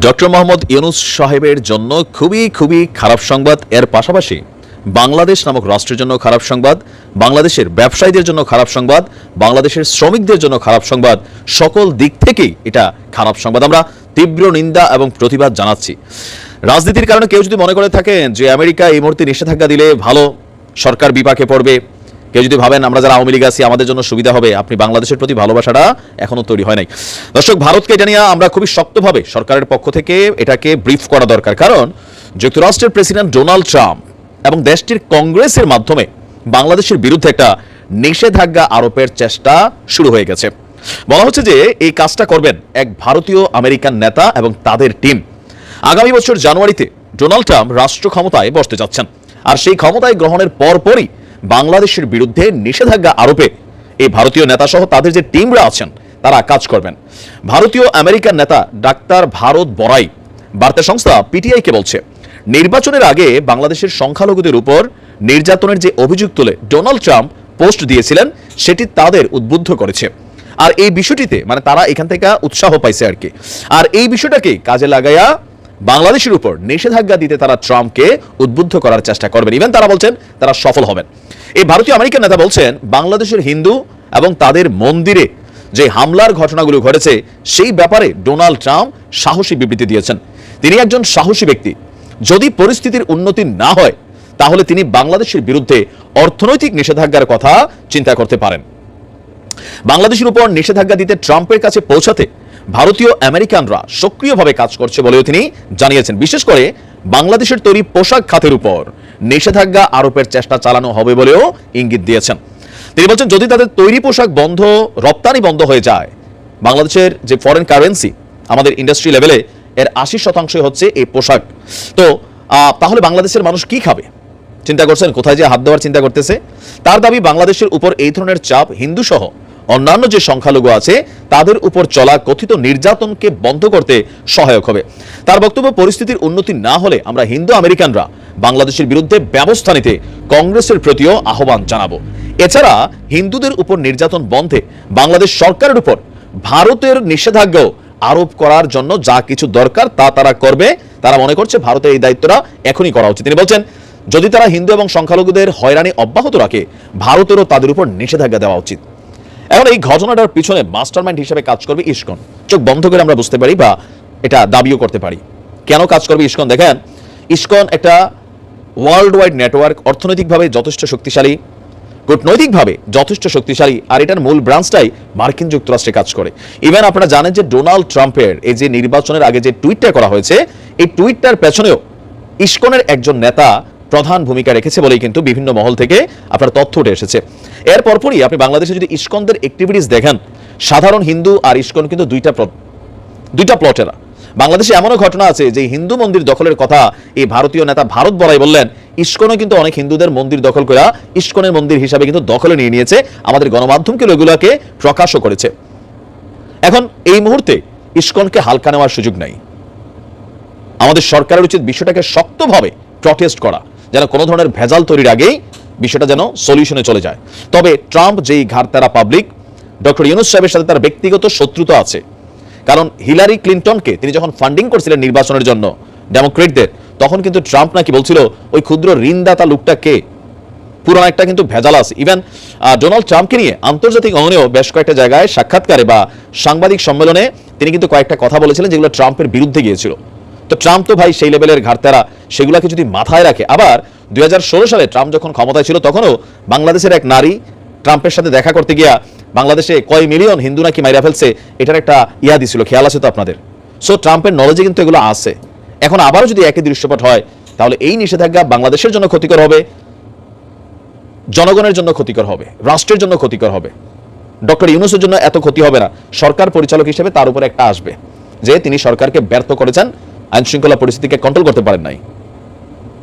Doctor Mohammad Yunus সাহেবের জন্য খুবই খারাপ সংবাদ। এর পাশাপাশি বাংলাদেশ নামক রাষ্ট্রের জন্য খারাপ সংবাদ, বাংলাদেশের ব্যবসায়ীদের জন্য খারাপ সংবাদ, বাংলাদেশের শ্রমিকদের জন্য খারাপ সংবাদ। সকল দিক থেকেই এটা খারাপ সংবাদ। আমরা তীব্র নিন্দা এবং প্রতিবাদ জানাচ্ছি। রাজনীতির কারণে কেউ যদি মনে করে থাকেন যে আমেরিকা এই মুহূর্তে নিষেধাজ্ঞা দিলে ভালো, সরকার বিপাকে পড়বে, কেউ যদি ভাবেন আমরা যারা আওয়ামী লীগ আছি আমাদের জন্য সুবিধা হবে, আপনি বাংলাদেশের প্রতি ভালোবাসাটা এখনো তৈরি হয় নাই। দর্শক, ভারতকে এটা নিয়ে আমরা খুবই শক্তভাবে সরকারের পক্ষ থেকে এটাকে ব্রিফ করা দরকার। কারণ যুক্তরাষ্ট্রের প্রেসিডেন্ট ডোনাল্ড ট্রাম্প এবং দেশটির কংগ্রেসের মাধ্যমে বাংলাদেশের বিরুদ্ধে একটা নিষেধাজ্ঞা আরোপের চেষ্টা শুরু হয়ে গেছে। বলা হচ্ছে যে এই কাজটা করবেন এক ভারতীয় আমেরিকান নেতা এবং তাদের টিম। আগামী বছর জানুয়ারিতে ডোনাল্ড ট্রাম্প রাষ্ট্র ক্ষমতায় বসতে যাচ্ছেন, আর সেই ক্ষমতায় গ্রহণের পরপরই বাংলাদেশের বিরুদ্ধে নিষেধাজ্ঞা আরোপে এই ভারতীয় নেতা সহ তাদের যে টিমরা আছেন তারা কাজ করবেন। ভারতীয় আমেরিকান নেতা ডাক্তার ভারত বড়াই বার্তা সংস্থা পিটিআইকে বলছে, নির্বাচনের আগে বাংলাদেশের সংখ্যালঘুদের উপর নির্যাতনের যে অভিযোগ তুলে ডোনাল্ড ট্রাম্প পোস্ট দিয়েছিলেন সেটি তাদের উদ্বুদ্ধ করেছে। আর এই বিষয়টিতে মানে তারা এখান থেকে উৎসাহ পাইছে আর কি। আর এই বিষয়টাকে কাজে লাগাইয়া বাংলাদেশের উপর নিষেধাজ্ঞা দিতে তারা ট্রাম্পকে উদ্বুদ্ধ করার চেষ্টা করবেন। ইভেন তারা বলছেন তারা সফল হবেন। এই ভারতীয় আমেরিকান নেতা বলছেন, বাংলাদেশের হিন্দু এবং তাদের মন্দিরে যে হামলার ঘটনাগুলো ঘটেছে সেই ব্যাপারে ডোনাল্ড ট্রাম্প সাহসী বিবৃতি দিয়েছেন। তিনি একজন সাহসী ব্যক্তি। যদি পরিস্থিতির উন্নতি না হয় তাহলে তিনি বাংলাদেশের বিরুদ্ধে অর্থনৈতিক নিষেধাজ্ঞার কথা চিন্তা করতে পারেন। বাংলাদেশের উপর নিষেধাজ্ঞা দিতে ট্রাম্পের কাছে পৌঁছাতে ভারতীয় আমেরিকানরা সক্রিয়ভাবে কাজ করছে বলেও তিনি জানিয়েছেন। বিশেষ করে বাংলাদেশের তৈরি পোশাক খাতের উপর নিষেধাজ্ঞা আরোপের চেষ্টা চালানো হবে বলেও ইঙ্গিত দিয়েছেন। তিনি বলছেন, যদি তাদের তৈরি পোশাক বন্ধ, রপ্তানি বন্ধ হয়ে যায়, বাংলাদেশের যে ফরেন কারেন্সি আমাদের ইন্ডাস্ট্রি লেভেলে এর 80% হচ্ছে এই পোশাক, তো তাহলে বাংলাদেশের মানুষ কি খাবে? চিন্তা করছেন কোথায় যে হাত দেওয়ার চিন্তা করতেছে। তার দাবি, বাংলাদেশের উপর এই ধরনের চাপ হিন্দু সহ অন্যান্য যে সংখ্যালঘু আছে তাদের উপর চলা কথিত নির্যাতনকে বন্ধ করতে সহায়ক হবে। তার বক্তব্য, পরিস্থিতির উন্নতি না হলে আমরা হিন্দু আমেরিকানরা বাংলাদেশের বিরুদ্ধে ব্যবস্থা নিতে কংগ্রেসের প্রতিও আহ্বান জানাবো। এছাড়া হিন্দুদের উপর নির্যাতন বন্ধে বাংলাদেশ সরকারের উপর ভারতের নিষেধাজ্ঞাও আরোপ করার জন্য যা কিছু দরকার তা তারা করবে। তারা মনে করছে ভারতের এই দায়িত্বটা এখনই করা উচিত। তিনি বলছেন, যদি তারা হিন্দু এবং সংখ্যালঘুদের হয়রানি অব্যাহত রাখে, ভারতেরও তাদের উপর নিষেধাজ্ঞা দেওয়া উচিত। এখন এই ঘটনাটার পিছনে মাস্টারমাইন্ড হিসেবে কাজ করবে ইসকন। চোখ বন্ধ করে আমরা বুঝতে পারি বা এটা দাবিও করতে পারি কেন কাজ করবে ইসকন। দেখেন, ইসকন একটা ওয়ার্ল্ড ওয়াইড নেটওয়ার্ক, অর্থনৈতিকভাবে যথেষ্ট শক্তিশালী, কূটনৈতিকভাবে যথেষ্ট শক্তিশালী, আর এটার মূল ব্রাঞ্চটাই মার্কিন যুক্তরাষ্ট্রে কাজ করে। ইভেন আপনারা জানেন যে ডোনাল্ড ট্রাম্পের এই যে নির্বাচনের আগে যে টুইটটা করা হয়েছে, এই টুইটটার পেছনেও ইসকনের একজন নেতা প্রধান ভূমিকা রেখেছে বলেই কিন্তু বিভিন্ন মহল থেকে আপনার তথ্য উঠে এসেছে। এর পরপরই আপনি বাংলাদেশে যদি ইসকনদের অ্যাক্টিভিটিস দেখেন, সাধারণ হিন্দু আর ইসকন কিন্তু দুইটা প্লটেরা। বাংলাদেশে এমনও ঘটনা আছে যে হিন্দু মন্দির দখলের কথা এই ভারতীয় নেতা ভারত বড়াই বললেন, ইসকনও কিন্তু অনেক হিন্দুদের মন্দির দখল করে ইসকনের মন্দির হিসাবে কিন্তু দখলে নিয়ে নিয়েছে। আমাদের গণমাধ্যমকে এগুলোকে প্রকাশও করেছে। এখন এই মুহূর্তে ইসকনকে হালকা নেওয়ার সুযোগ নাই। আমাদের সরকারের উচিত বিষয়টাকে শক্তভাবে প্রটেস্ট করা, যেন কোনো ধরনের ভেজাল তৈরির আগেই বিষয়টা যেন সলিউশনে চলে যায়। তবে ট্রাম্প যেই ঘাড়তারা পাবলিক, ডক্টর ইউনূস সাহেবের সাথে তার ব্যক্তিগত শত্রুতা আছে। কারণ হিলারি ক্লিন্টনকে তিনি যখন ফান্ডিং করছিলেন নির্বাচনের জন্য ডেমোক্রেটদের, তখন কিন্তু ট্রাম্প নাকি বলছিল ওই ক্ষুদ্র ঋণদাতা লোকটা কে, পুরানো একটা কিন্তু ভেজাল আছে। ইভেন ডোনাল্ড ট্রাম্পকে নিয়ে আন্তর্জাতিক অঙ্গনেও বেশ কয়েকটা জায়গায় সাক্ষাৎকারে বা সাংবাদিক সম্মেলনে তিনি কিন্তু কয়েকটা কথা বলেছিলেন যেগুলো ট্রাম্পের বিরুদ্ধে গিয়েছিল। তো ট্রাম্প তো ভাই সেই লেভেলের ঘাড়তারা, সেগুলোকে যদি মাথায় রাখে। আবার 2016 সালে ট্রাম্প যখন ক্ষমতায় ছিল তখনও বাংলাদেশের এক নারী ট্রাম্পের সাথে দেখা করতে গিয়া বাংলাদেশে কয় মিলিয়ন হিন্দু নাকি মাইরা ফেলছে, এটার একটা ইয়া দিছিল, খেয়াল আছে তো আপনাদের। সো ট্রাম্পের নলেজে কিন্তু এগুলো আছে। এখন আবারও যদি একই দৃশ্যপট হয় তাহলে এই নিষেধাজ্ঞা বাংলাদেশের জন্য ক্ষতিকর হবে, জনগণের জন্য ক্ষতিকর হবে, রাষ্ট্রের জন্য ক্ষতিকর হবে। ডক্টর ইউনূসের জন্য এত ক্ষতি হবে না, সরকার পরিচালক হিসেবে তার উপরে একটা আসবে যে তিনি সরকারকে ব্যর্থ করেছেন, আইন শৃঙ্খলা পরিস্থিতিকে কন্ট্রোল করতে পারেন নাই।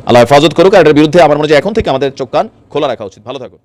আল্লাহ হেফাজত করুক। আর এর বিরুদ্ধে আমার মনে হয় এখন থেকে আমাদের চোখ কান খোলা রাখা উচিত। ভালো থাকুন।